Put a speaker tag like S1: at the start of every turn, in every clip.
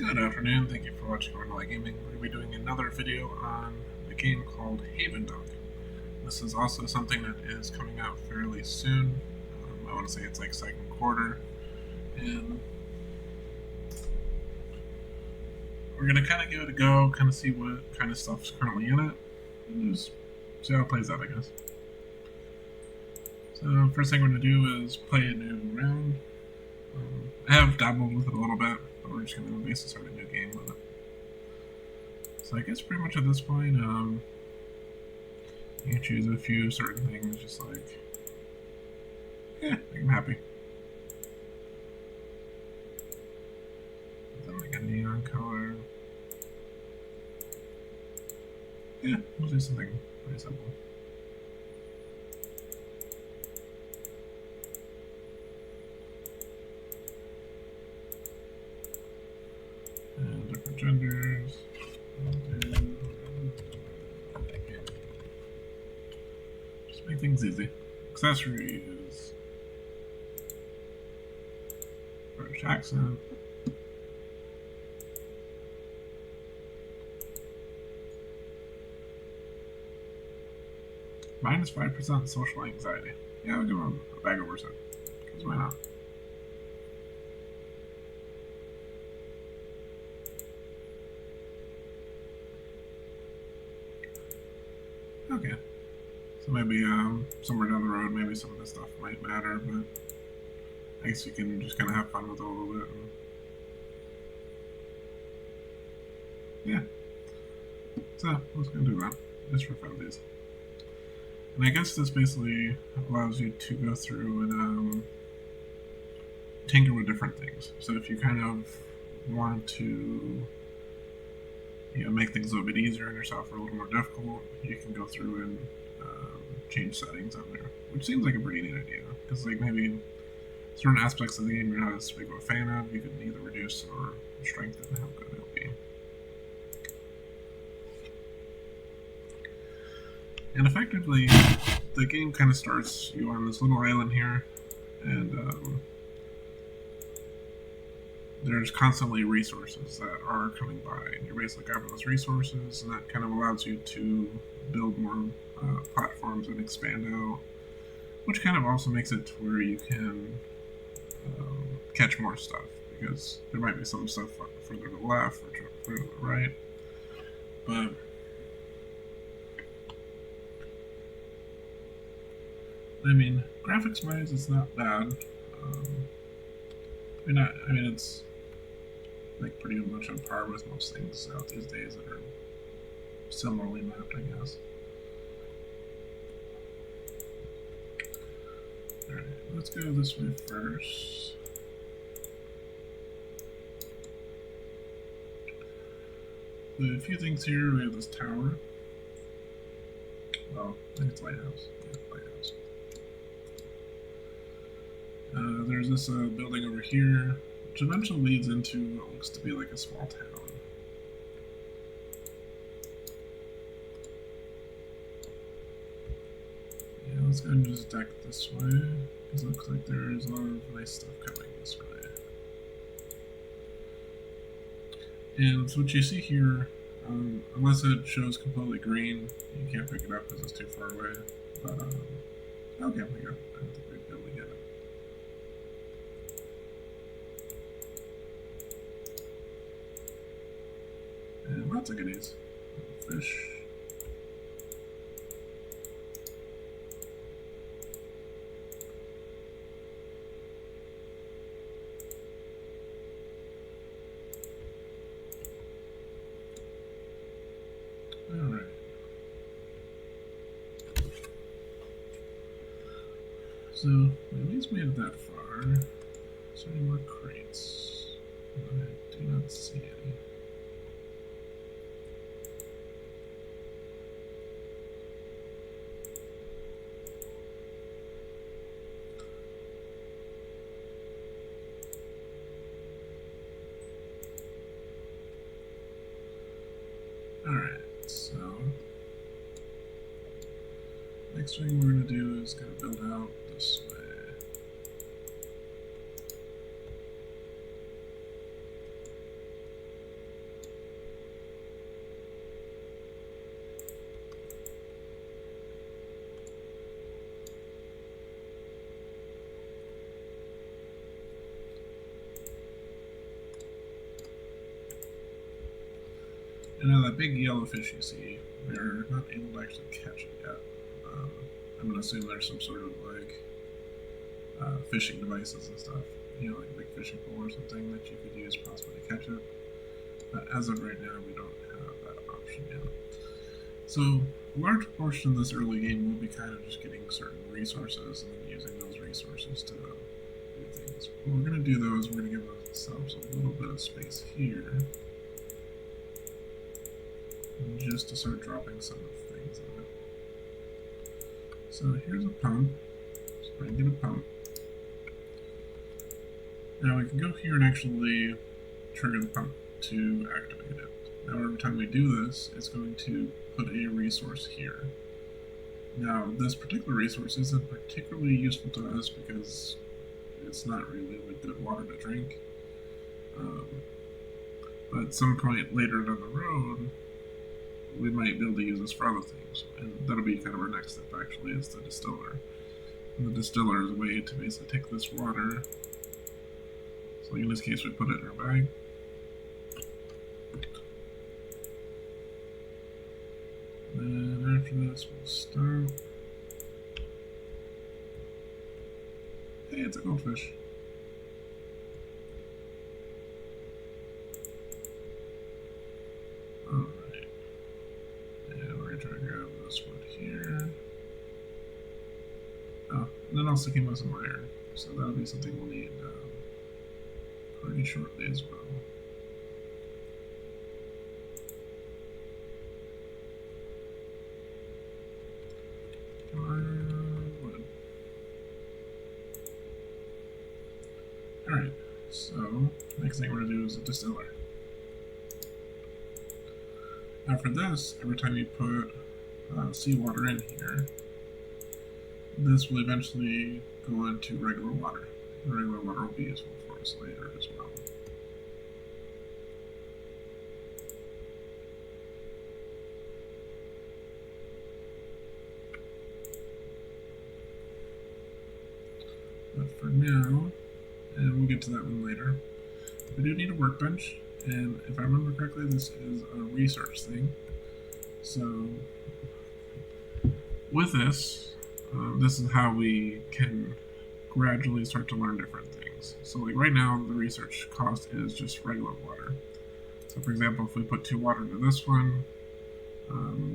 S1: Good afternoon, thank you for watching Rundlii Gaming. We're going to be doing another video on a game called HavenDock. This is also something that is coming out fairly soon. I want to say it's like second quarter. And we're going to kind of give it a go, kind of see what kind of stuff's currently in it, and just see how it plays out, I guess. So first thing we're going to do is play a new round. I have dabbled with it a little bit, but we're just going to basically start a new game with it. So I guess pretty much at this point, you can choose a few certain things, just like, yeah, make them happy. Then like a neon color. Yeah, we'll do something pretty simple. And different genders. Just make things easy. Accessories. British accent. Minus 5% social anxiety. Yeah, I'll give him a bag over set. Because why not? Okay. So maybe somewhere down the road, maybe some of this stuff might matter, but I guess you can just kind of have fun with it a little bit. And yeah. So I was going to do that, just for funsies. And I guess this basically allows you to go through and tinker with different things. So if you kind of want to make things a little bit easier on yourself or a little more difficult, you can go through and change settings on there, which seems like a pretty neat idea. Because like maybe certain aspects of the game you're not as big of a fan of, you can either reduce or strengthen how good it'll be. And effectively, the game kind of starts you on this little island here, and there's constantly resources that are coming by, and you're basically grabbing those resources, and that kind of allows you to build more platforms and expand out, which kind of also makes it to where you can catch more stuff, because there might be some stuff further to the left or further to the right, but I mean, graphics-wise, it's not bad. I mean, it's like pretty much on par with most things out these days that are similarly mapped, I guess. Alright, let's go this way first. A few things here. We have this tower. Well, I think it's lighthouse. Yeah, lighthouse. There's this building over here, which eventually leads into what looks to be like a small town. Yeah, let's go and just deck this way, because it looks like there's a lot of nice stuff coming this way. And so what you see here, unless it shows completely green, you can't pick it up because it's too far away. But okay, we go. I don't think we'd be able to get it. And lots of goodies. Fish. Alright. So, we at least made it that far. Is there any more crates? I do not see any. Alright, so next thing we're going to do is going to build out this way. And now that big yellow fish you see, they're not able to actually catch it yet. I'm going to assume there's some sort of like fishing devices and stuff, you know, like a big fishing pole or something that you could use possibly to catch it. But as of right now, we don't have that option yet. So a large portion of this early game will be kind of just getting certain resources and then using those resources to do things. What we're going to do though is we're going to give ourselves a little bit of space here, just to start dropping some of the things on it. So here's a pump. So we're going to get a pump. Now we can go here and actually trigger the pump to activate it. Now every time we do this, it's going to put a resource here. Now this particular resource isn't particularly useful to us because it's not really like good water to drink. But at some point later down the road, we might be able to use this for other things. And that'll be kind of our next step actually, is the distiller. And the distiller is a way to basically take this water. So in this case we put it in our bag. Then after this we'll stop. Hey, it's a goldfish. Alright. And we're going to try to grab this wood here. Oh, and then also came with some iron. So that'll be something we'll need pretty shortly as well. Come on, wood. Alright, so next thing we're going to do is a distiller. After this, every time you put seawater in here, this will eventually go into regular water. And regular water will be useful for us later as well. But for now, and we'll get to that one later, we do need a workbench, and if I remember correctly, this is a research thing. So with this, this is how we can gradually start to learn different things. So like right now, the research cost is just regular water. So for example, if we put 2 water into this one,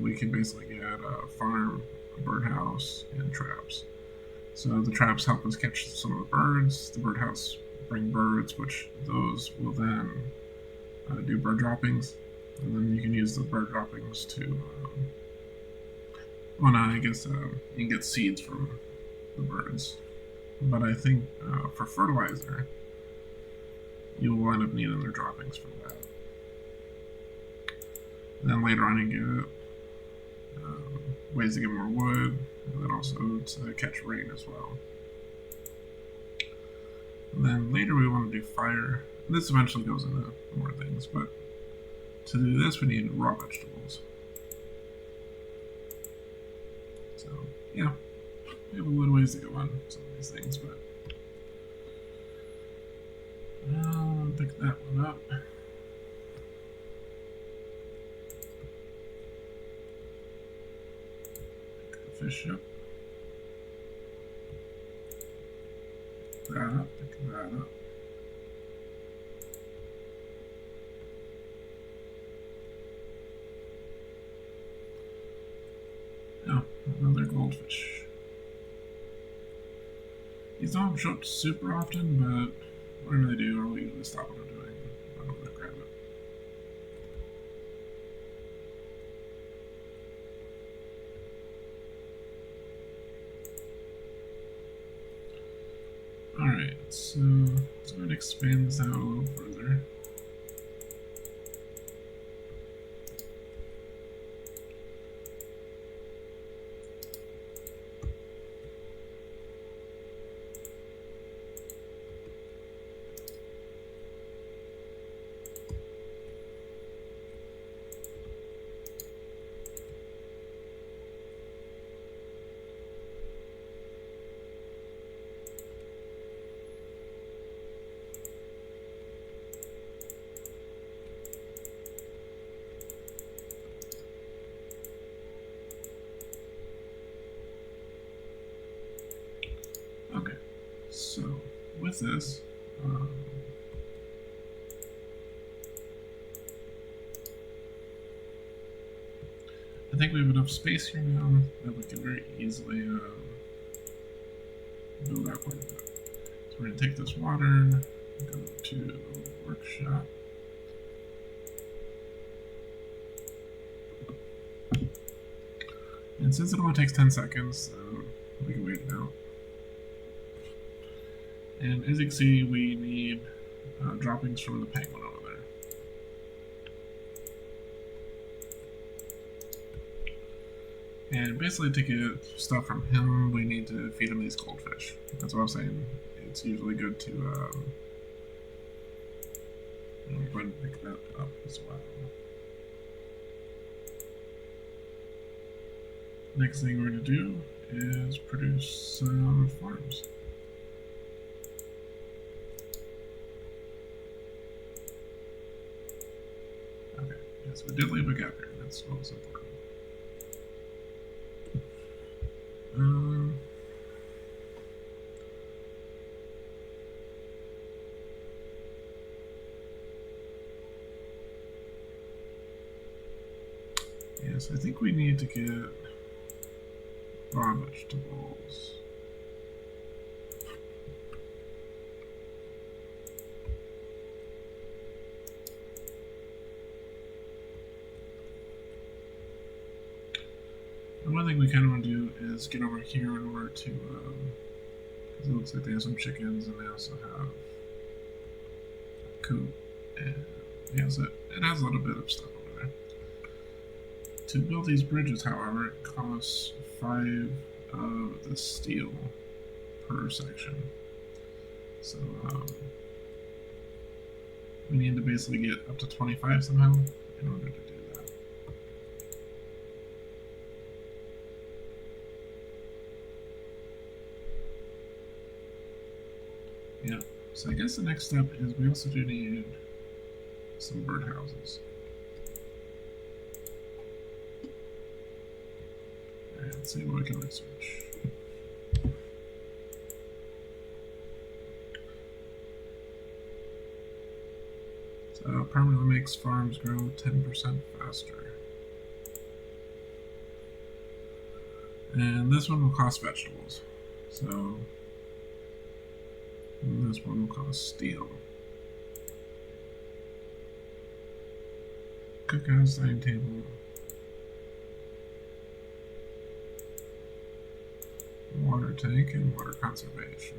S1: we can basically get a farm, a birdhouse, and traps. So the traps help us catch some of the birds. The birdhouse bring birds, which those will then do bird droppings. And then you can use the bird droppings to, I guess you can get seeds from the birds. But I think for fertilizer, you'll wind up needing their droppings for that. And then later on you get ways to get more wood, and then also to catch rain as well. And then later we want to do fire. And this eventually goes into more things, but to do this we need raw vegetables. So yeah, we have a little ways to go on some of these things, but I'll pick that one up. Pick the fish up. Pick that up, pick that up. Oh, another goldfish. These don't show up super often, but whenever they do, I'll usually stop what I'm doing and run over to grab it. Alright, so let's go ahead and expand this out a little further. with this, I think we have enough space here now that we can very easily build out quite a bit. So we're going to take this water, go to the workshop. And since it only takes 10 seconds, we can wait it out. And as you can see, we need droppings from the penguin over there. And basically to get stuff from him, we need to feed him these goldfish. That's what I'm saying. It's usually good to go ahead and pick that up as well. Next thing we're going to do is produce some farms. Okay, yes, we did leave a gap here. That's what was important. Yes, I think we need to get raw vegetables. And one thing we kind of want to do is get over here in order to, because it looks like they have some chickens and they also have a coop. And yes, it has a little bit of stuff over there. To build these bridges, however, it costs 5 of the steel per section. So we need to basically get up to 25 somehow in order to do that. Yeah, so I guess the next step is we also do need some birdhouses. Let's see what we can research. So permanently makes farms grow 10% faster. And this one will cost vegetables. So this one will cost steel. Cookhouse, dining table. Water tank and water conservation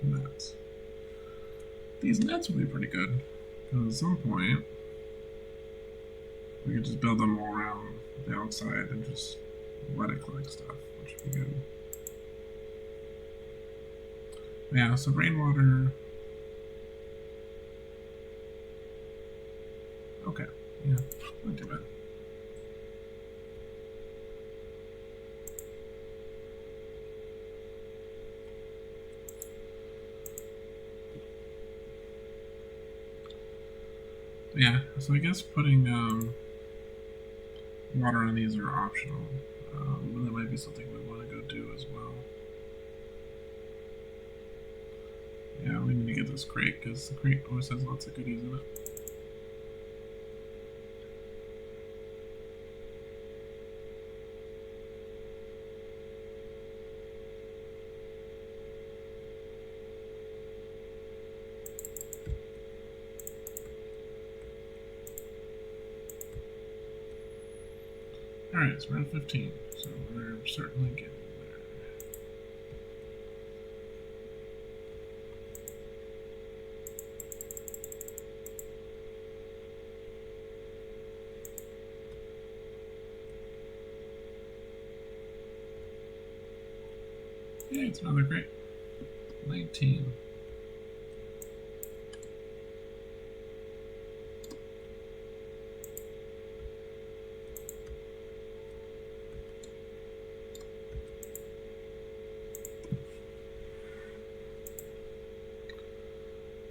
S1: nets. These nets will be pretty good because at some point we could just build them all around the outside and just let it collect stuff, which would be good. Yeah, so rainwater. Okay, yeah, not too bad. Yeah, so I guess putting water on these are optional, but that might be something we want to go do as well. Yeah, we need to get this crate because the crate always has lots of goodies in it. Alright, so we're at 15, so we're certainly getting there. Yeah, it's another crate. 19.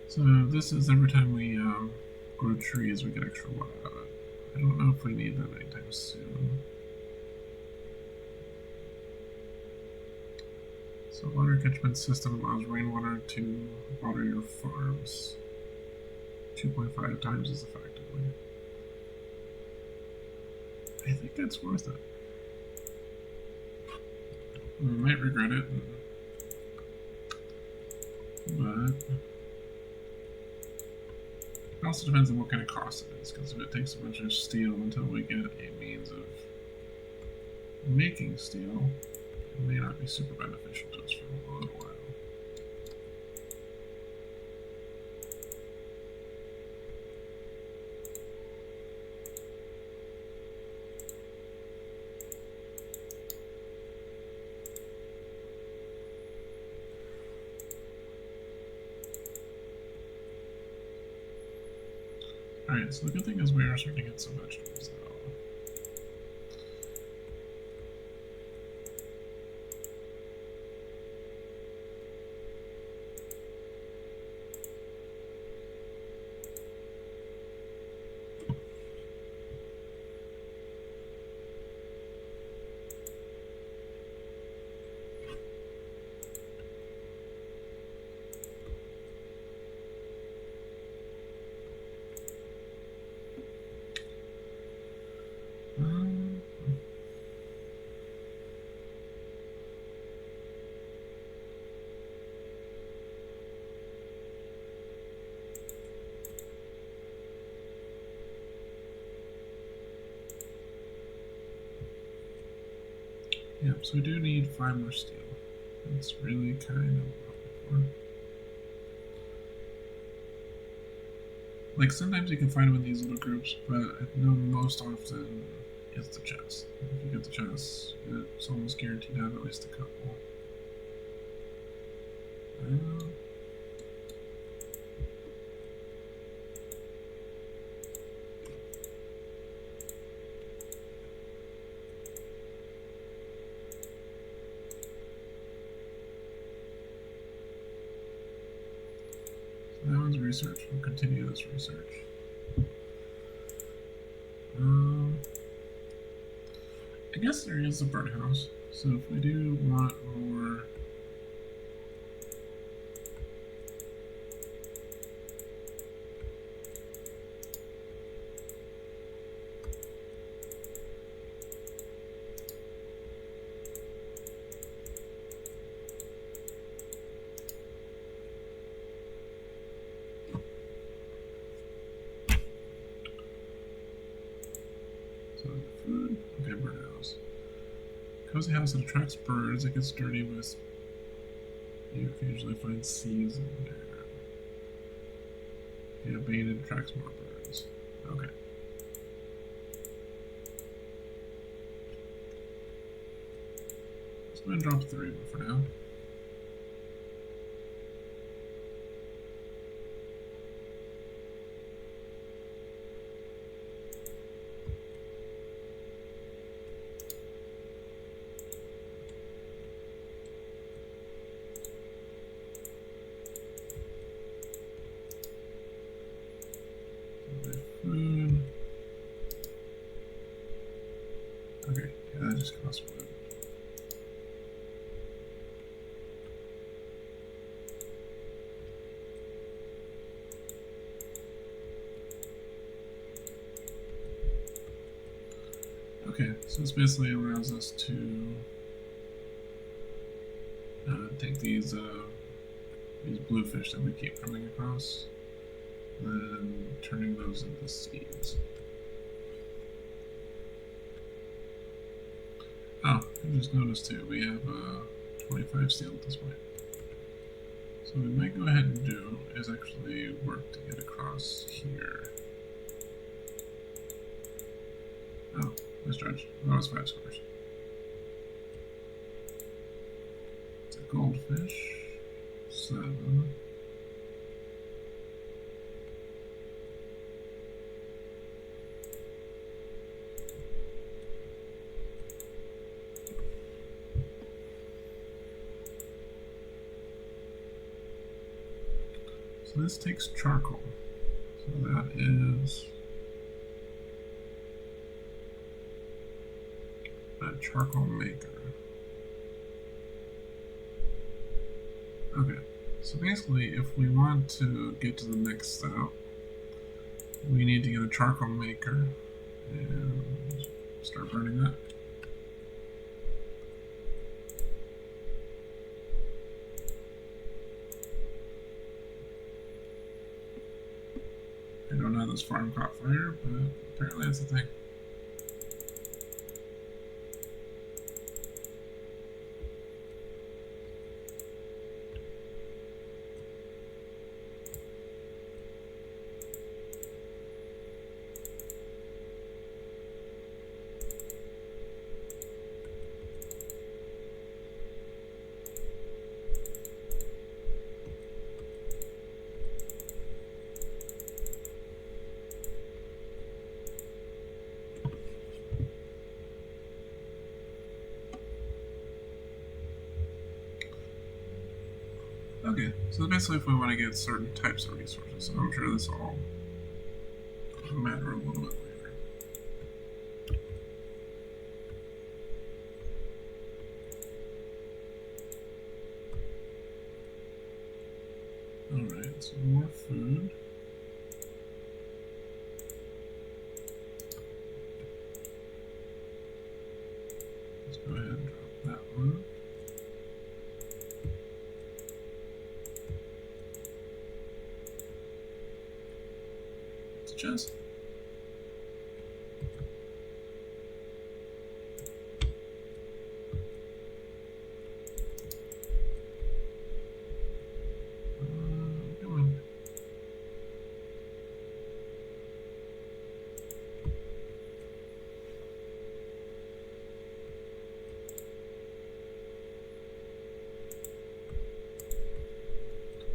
S1: So this is every time we grow trees, we get extra water out of it. I don't know if we need that anytime soon. So water catchment system allows rainwater to water your farms 2.5 times as effectively. I think that's worth it. We might regret it, but it also depends on what kind of cost it is, because if it takes a bunch of steel until we get a means of making steel, it may not be super beneficial to us for a long while. Alright, so the good thing is we are starting to get some vegetables though. Yep, so we do need 5 more steel. That's really kind of what we're looking for. Like, sometimes you can find them in these little groups, but I know most often it's the chest. If you get the chest, it's almost guaranteed to have at least a couple. That one's research. We'll continue this research. I guess there is a birdhouse. So if we do want more, food. Okay, birdhouse. Cozy house that attracts birds. It gets dirty with. You can usually find seeds in there. Yeah, baited attracts more birds. Okay. Let's go ahead and drop 3 for now. Food. Okay, yeah, that just costs wood. Okay, so this basically allows us to take these bluefish that we keep coming across, and turning those into seeds. Oh, I just noticed too, we have 25 steel at this point. So what we might go ahead and do is actually work to get across here. Oh, let's judge. That was 5 scores. It's a goldfish. 7. So this takes charcoal. So that is a charcoal maker. Okay, so basically, if we want to get to the next step, we need to get a charcoal maker and start burning that. I don't know how this farm caught fire, but apparently that's a thing. Okay, so basically if we want to get certain types of resources, I'm sure this will all matter a little bit later. Alright, so more food. Let's go ahead and drop that one. It's a chest. Come on.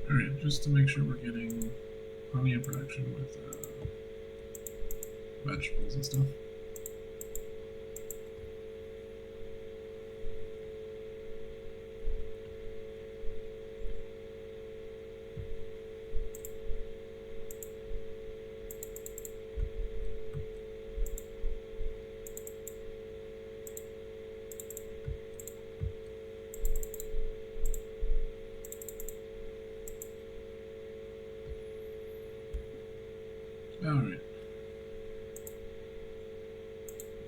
S1: Alright, just to make sure we're getting plenty of production with vegetables and stuff. Alright.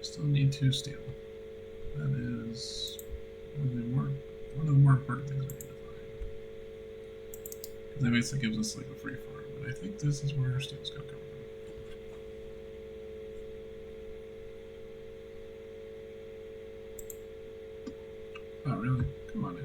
S1: Still need 2 steel. That is one of the more important things we need to find. Because that basically gives us like a free farm. And I think this is where our steel's gonna come from. Oh really? Come on now.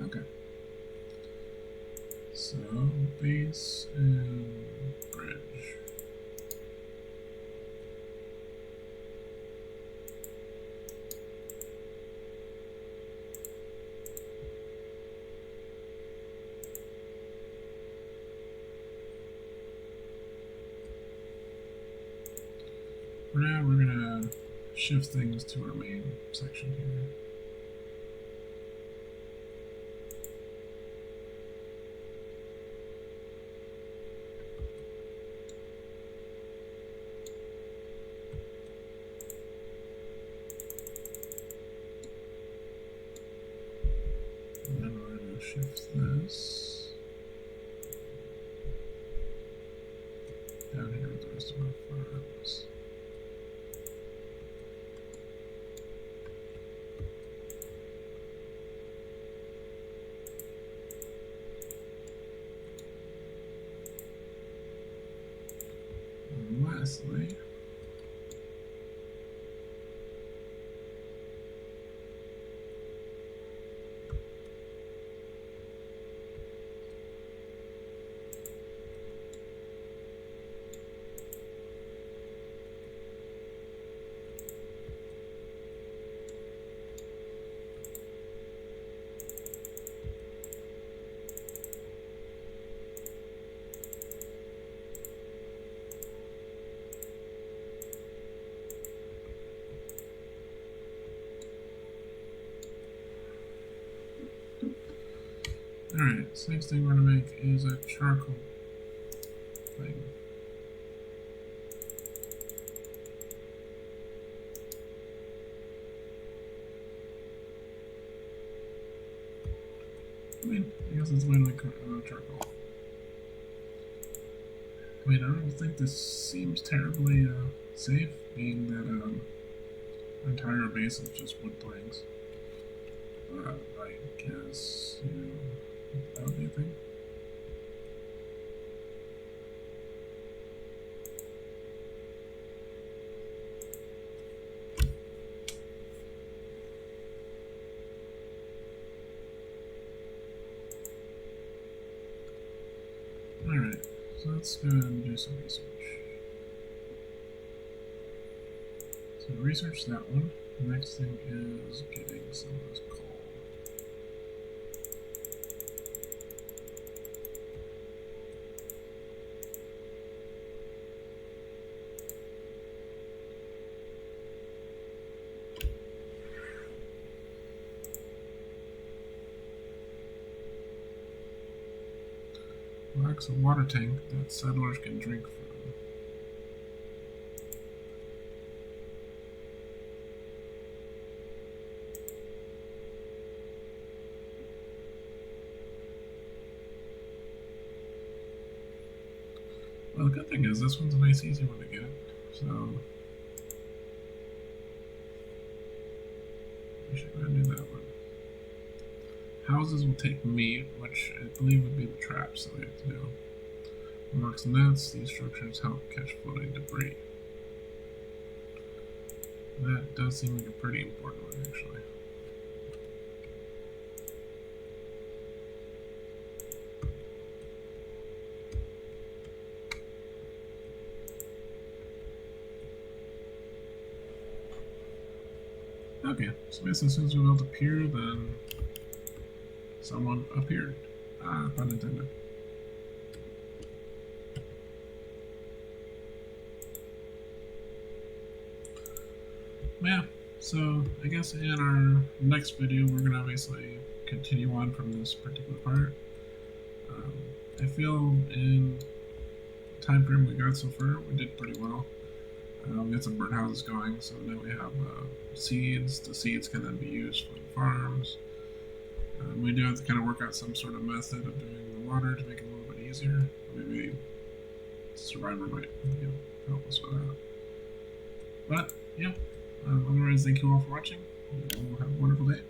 S1: Okay. So, base and bridge. For now, we're gonna shift things to our main section here. Shift this down here with the rest of our farms. And lastly, Alright, so next thing we're going to make is a charcoal thing. I mean, I guess it's mainly charcoal. I mean, I don't think this seems terribly safe, being that our entire base is just wood planks. But I guess, that would be a thing. Alright, so let's go ahead and do some research. So research that one. The next thing is getting some of this coal. Wax a water tank that settlers can drink from. Well, the good thing is this one's a nice easy one to get, so we should go ahead and do that one. Houses will take meat, which I believe would be the traps that we have to do. Unlocks nets, these structures help catch floating debris. That does seem like a pretty important one, actually. Okay, so basically as soon as we built up here, then someone appeared. Pun intended. Yeah, so I guess in our next video we're going to obviously continue on from this particular part. I feel in the time frame we got so far, we did pretty well. We got some birdhouses going, so now we have seeds. The seeds can then be used for the farms. We do have to kind of work out some sort of method of doing the water to make it a little bit easier. Maybe Survivor might help us with that. But, yeah. Otherwise, thank you all for watching. We'll have a wonderful day.